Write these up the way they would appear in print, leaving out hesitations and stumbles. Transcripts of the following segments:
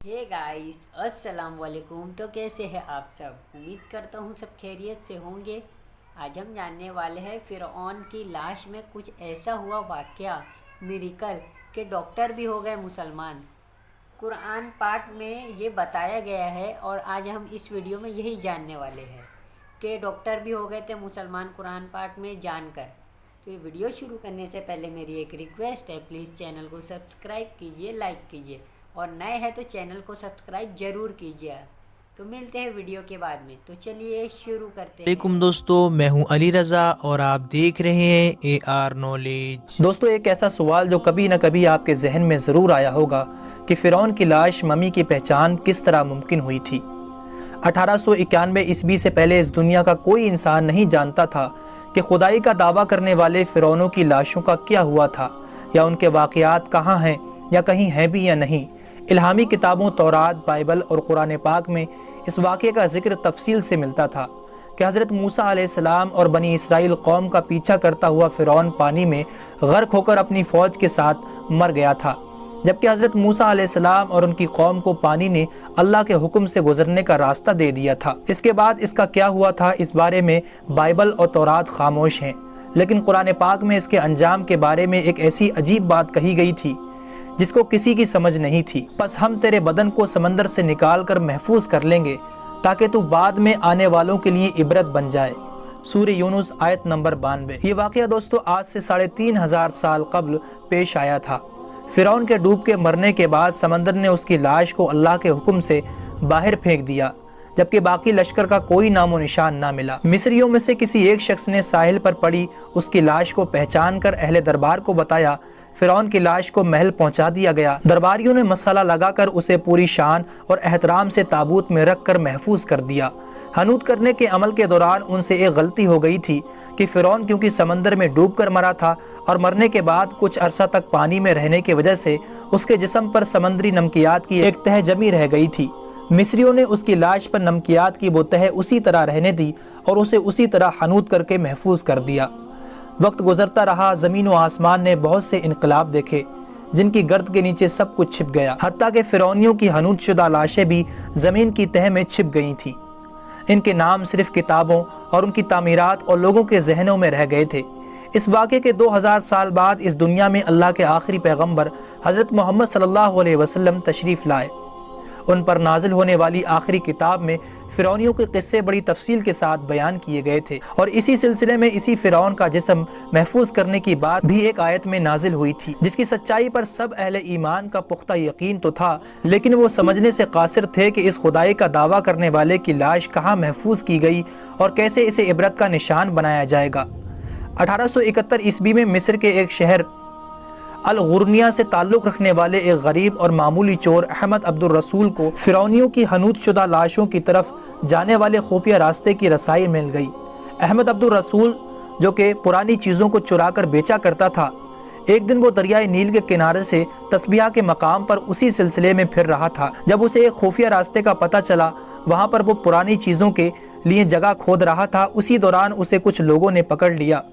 Hey guys, अस्सलाम वालेकुम। तो कैसे हैं आप सब? उम्मीद करता हूँ सब खैरियत से होंगे। आज हम जानने वाले हैं फ़िरऔन की लाश में कुछ ऐसा हुआ वाक़या, मिरेकल, के डॉक्टर भी हो गए मुसलमान। कुरान पाक में ये बताया गया है और आज हम इस वीडियो में यही जानने वाले हैं कि डॉक्टर भी हो गए थे मुसलमान कुरान पाक में जानकर। तो ये वीडियो शुरू करने से पहले मेरी एक रिक्वेस्ट है, प्लीज़ चैनल को सब्सक्राइब कीजिए, लाइक कीजिए और नए हैं तो चैनल को सब्सक्राइब ज़रूर कीजिए। तो मिलते हैं वीडियो के बाद में। तो चलिए शुरू करते हैं। वालेकुम दोस्तों, मैं हूं अली रज़ा और आप देख रहे हैं AR नॉलेज। दोस्तों, एक ऐसा सवाल जो कभी ना कभी आपके जहन में ज़रूर आया होगा कि फ़िरौन की लाश मम्मी की पहचान किस तरह मुमकिन हुई थी। 1891 ईस्वी से पहले इस दुनिया का कोई इंसान नहीं जानता था कि खुदाई का दावा करने वाले फ़िरौनों की लाशों का क्या हुआ था, या उनके वाक़यात कहाँ हैं या कहीं हैं भी या नहीं। इल्हामी किताबों तौरात, बाइबल और कुरान पाक में इस वाक़े का जिक्र तफसील से मिलता था कि हज़रत मूसा अलैहिस्सलाम और बनी इसराइल कौम का पीछा करता हुआ फ़िरौन पानी में गर्क होकर अपनी फ़ौज के साथ मर गया था, जबकि हज़रत मूसा अलैहिस्सलाम और उनकी कौम को पानी ने अल्लाह के हुक्म से गुजरने का रास्ता दे दिया था। इसके बाद इसका क्या हुआ था, इस बारे में बाइबल और तौरात खामोश हैं, लेकिन कुरान पाक में इसके अंजाम के बारे में एक ऐसी अजीब बात कही गई थी जिसको किसी की समझ नहीं थी। बस हम तेरे बदन को समंदर से निकाल कर महफूज कर लेंगे ताकि तू बाद में आने वालों के लिए इबरत बन जाए। सूरह यूनुस आयत नंबर 92। ये वाक़या दोस्तों आज से 3500 साल कब्ल पेश आया था। फ़िरौन के डूब के मरने के बाद समंदर ने उसकी लाश को अल्लाह के हुक्म से बाहर फेंक दिया, जबकि बाकी लश्कर का कोई नामो निशान ना मिला। मिस्रियों में से किसी एक शख्स ने साहिल पर पड़ी उसकी लाश को पहचान कर अहले दरबार को बताया। फ़िरौन की लाश को महल पहुंचा दिया गया। दरबारियों ने मसाला लगाकर उसे पूरी शान और एहतराम से ताबूत में रख कर महफूज कर दिया। हनूत करने के अमल के दौरान उनसे एक गलती हो गई थी कि फ़िरौन क्योंकि समंदर में डूब कर मरा था और मरने के बाद कुछ अरसा तक पानी में रहने की वजह से उसके जिस्म पर समंदरी नमकियात की एक तह जमी रह गई थी। मिस्रियों ने उसकी लाश पर नमकियात की वो तह उसी तरह रहने दी और उसे उसी तरह हनूत करके महफूज कर दिया। वक्त गुजरता रहा, ज़मीन व आसमान ने बहुत से इनकलाब देखे जिनकी गर्द के नीचे सब कुछ छिप गया, हत्ता के फ़िरौनियों की हनूत शुदा लाशें भी ज़मीन की तह में छिप गई थीं। इनके नाम सिर्फ किताबों और उनकी तामीरात और लोगों के जहनों में रह गए थे। इस वाक़े के 2000 साल बाद इस दुनिया में अल्लाह के आखिरी पैगम्बर हज़रत मोहम्मद सल्लल्लाहु अलैहि वसल्लम तशरीफ़ लाए। उन पर नाजिल होने वाली आखिरी किताब में फ़िरौनियों के किस्से बड़ी तफसील के साथ बयान किए गए थे और इसी सिलसिले में इसी फ़िरौन का जिस्म महफूज करने की बात भी एक आयत में नाजिल हुई थी, जिसकी सच्चाई पर सब अहले ईमान का पुख्ता यकीन तो था, लेकिन वो समझने से कासिर थे कि इस खुदाई का दावा करने वाले की लाश कहाँ महफूज की गई और कैसे इसे इबरत का निशान बनाया जाएगा। 1871 ईस्वी में मिस्र के एक शहर अल-गुर्निया से ताल्लुक़ रखने वाले एक गरीब और मामूली चोर अहमद अब्दुल रसूल को फ़िरौनियों की हनूत शुदा लाशों की तरफ जाने वाले खुफिया रास्ते की रसाई मिल गई। अहमद अब्दुल रसूल, जो कि पुरानी चीज़ों को चुरा कर बेचा करता था, एक दिन वो दरियाए नील के किनारे से तस्बीह के मकाम पर उसी सिलसिले में फिर रहा था। जब उसे एक खुफिया रास्ते का पता चला, वहाँ पर वो पुरानी चीज़ों के लिए जगह खोद रहा था। उसी दौरान उसे कुछ लोगों ने पकड़ लिया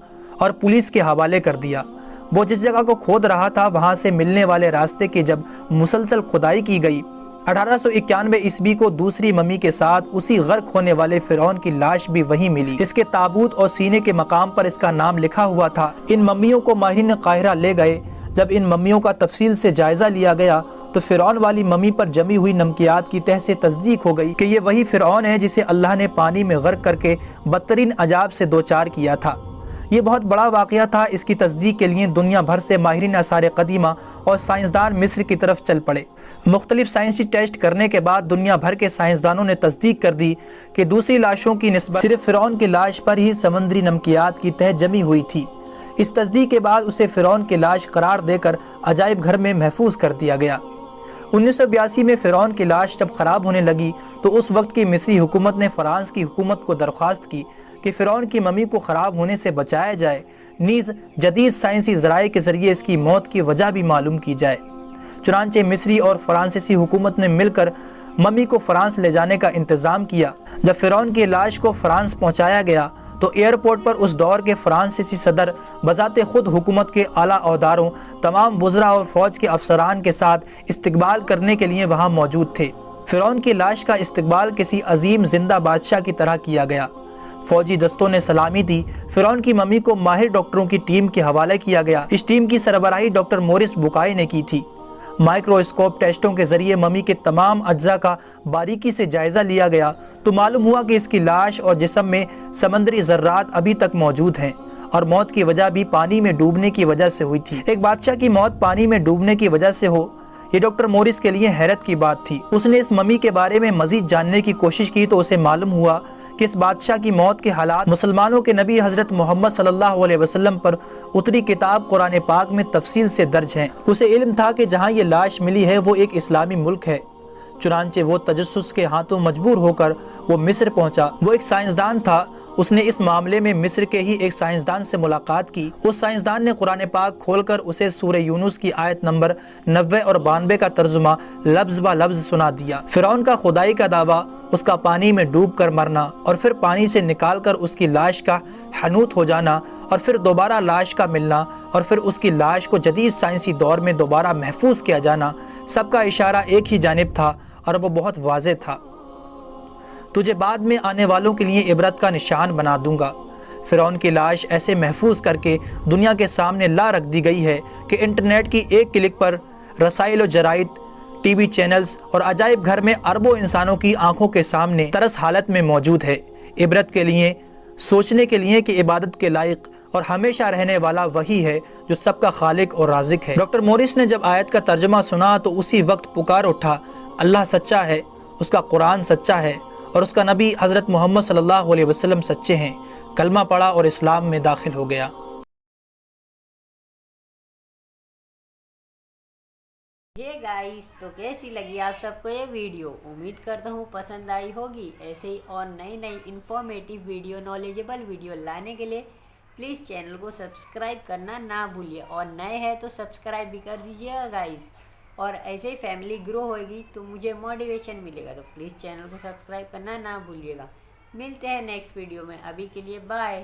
और पुलिस के हवाले कर दिया। वो जिस जगह को खोद रहा था वहाँ से मिलने वाले रास्ते की जब मुसलसल खुदाई की गई, 1891 ईस्वी को दूसरी मम्मी के साथ उसी गर्क होने वाले फ़िरौन की लाश भी वहीं मिली। इसके ताबूत और सीने के मकाम पर इसका नाम लिखा हुआ था। इन मम्मियों को माहिरीन काहिरा ले गए। जब इन मम्मियों का तफसील से जायज़ा लिया गया तो फ़िरौन वाली मम्मी पर जमी हुई नमकियात की तह से तस्दीक हो गई कि ये वही फ़िरौन है जिसे अल्लाह ने पानी में गर्क करके बदतरीन अजाब से दो चार किया था। ये बहुत बड़ा वाक़या था। इसकी तस्दीक के लिए दुनिया भर से माहिरीन आसार क़दीमा और साइंसदान मिस्र की तरफ चल पड़े। मुख्तलिफ साइंसी टेस्ट करने के बाद दुनिया भर के साइंसदानों ने तस्दीक कर दी कि दूसरी लाशों की निस्बत सिर्फ फ़िरौन की लाश पर ही समंदरी नमकियात की तह जमी हुई थी। इस तस्दीक के बाद उसे फ़िरौन की लाश करार देकर अजायब घर में महफूज कर दिया गया। 1982 में फ़िरौन की लाश जब ख़राब होने लगी तो उस वक्त की मिस्री हुकूमत ने फ़्रांस की हुकूमत को दरख्वास्त की कि फ़िरौन की मम्मी को ख़राब होने से बचाया जाए, नीज़ जदीद साइंसी ज़राए के ज़रिए इसकी मौत की वजह भी मालूम की जाए। चुनांचे मिस्री और फ़्रांसीसी हुकूमत ने मिलकर मम्मी को फ़्रांस ले जाने का इंतज़ाम किया। जब फ़िरौन की लाश को फ़्रांस पहुँचाया गया تو ایئرپورٹ پر اس دور کے فرانسیسی صدر بذات خود حکومت کے اعلیٰ عہدیداروں، تمام وزراء اور فوج کے افسران کے ساتھ استقبال کرنے کے لیے وہاں موجود تھے۔ فرعون کی لاش کا استقبال کسی عظیم زندہ بادشاہ کی طرح کیا گیا۔ فوجی دستوں نے سلامی دی۔ فرعون کی ممی کو ماہر ڈاکٹروں کی ٹیم کے حوالے کیا گیا۔ اس ٹیم کی سربراہی ڈاکٹر مورس بکائی نے کی تھی۔ مائکرواسکوپ ٹیسٹوں کے ذریعے ممی کے تمام اجزاء کا باریکی سے جائزہ لیا گیا تو معلوم ہوا کہ اس کی لاش اور جسم میں سمندری ذرات ابھی تک موجود ہیں اور موت کی وجہ بھی پانی میں ڈوبنے کی وجہ سے ہوئی تھی۔ ایک بادشاہ کی موت پانی میں ڈوبنے کی وجہ سے ہو، یہ ڈاکٹر مورس کے لیے حیرت کی بات تھی۔ اس نے اس ممی کے بارے میں مزید جاننے کی کوشش کی تو اسے معلوم ہوا کہ اس بادشاہ کی موت کے حالات مسلمانوں کے نبی حضرت محمد صلی اللہ علیہ وسلم پر اتری کتاب قرآن پاک میں تفصیل سے درج ہیں۔ اسے علم تھا کہ جہاں یہ لاش ملی ہے وہ ایک اسلامی ملک ہے، چنانچہ وہ تجسس کے ہاتھوں مجبور ہو کر وہ مصر پہنچا۔ وہ ایک سائنسدان تھا، اس نے اس معاملے میں مصر کے ہی ایک سائنسدان سے ملاقات کی۔ اس سائنسدان نے قرآن پاک کھول کر اسے سورہ یونس کی آیت نمبر 90 اور 92 کا ترجمہ لفظ با لفظ سنا دیا۔ فرعون کا خدائی کا دعویٰ، اس کا پانی میں ڈوب کر مرنا اور پھر پانی سے نکال کر اس کی لاش کا حنوط ہو جانا اور پھر دوبارہ لاش کا ملنا اور پھر اس کی لاش کو جدید سائنسی دور میں دوبارہ محفوظ کیا جانا، سب کا اشارہ ایک ہی جانب تھا اور وہ بہت واضح تھا۔ تجھے بعد میں آنے والوں کے لیے عبرت کا نشان بنا دوں گا۔ فرعون کی لاش ایسے محفوظ کر کے دنیا کے سامنے لا رکھ دی گئی ہے کہ انٹرنیٹ کی ایک کلک پر رسائل و جرائد، ٹی وی چینلز اور عجائب گھر میں اربوں انسانوں کی آنکھوں کے سامنے ترس حالت میں موجود ہے، عبرت کے لیے، سوچنے کے لیے کہ عبادت کے لائق اور ہمیشہ رہنے والا وہی ہے جو سب کا خالق اور رازق ہے۔ ڈاکٹر مورس نے جب آیت کا ترجمہ سنا تو اسی وقت پکار اٹھا، اللہ سچا ہے، اس کا قرآن سچا ہے اور اس کا نبی حضرت محمد صلی اللہ علیہ وسلم سچے ہیں۔ کلمہ پڑھا اور اسلام میں داخل ہو گیا۔ یہ گائز، تو کیسی لگی آپ سب کو یہ ویڈیو؟ امید کرتا ہوں پسند آئی ہوگی۔ ایسے ہی اور نئی انفارمیٹیو ویڈیو، نالجبل ویڈیو لانے کے لیے پلیز چینل کو سبسکرائب کرنا نہ بھولیے، اور نئے ہیں تو سبسکرائب بھی کر دیجیے گا گائز۔ اور ایسے ہی فیملی گرو ہوئے گی تو مجھے موٹیویشن ملے گا، تو پلیز چینل کو سبسکرائب کرنا نہ بھولیے گا۔ ملتے ہیں نیکسٹ ویڈیو میں، ابھی کے لیے بائے۔